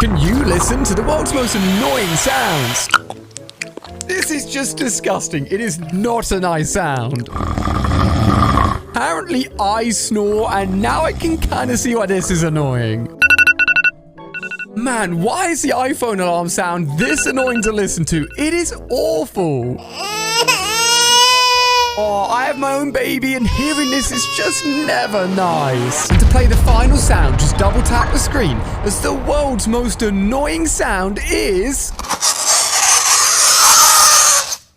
Can you listen to the world's most annoying sounds? This is just disgusting. It is not a nice sound. Apparently, I snore, and now I can kind of see why this is annoying. Man, why is the iPhone alarm sound this annoying to listen to? It is awful. Oh, I have my own baby, and hearing this is just never nice. And to play the final sound, just double tap the screen, as the world's most annoying sound is...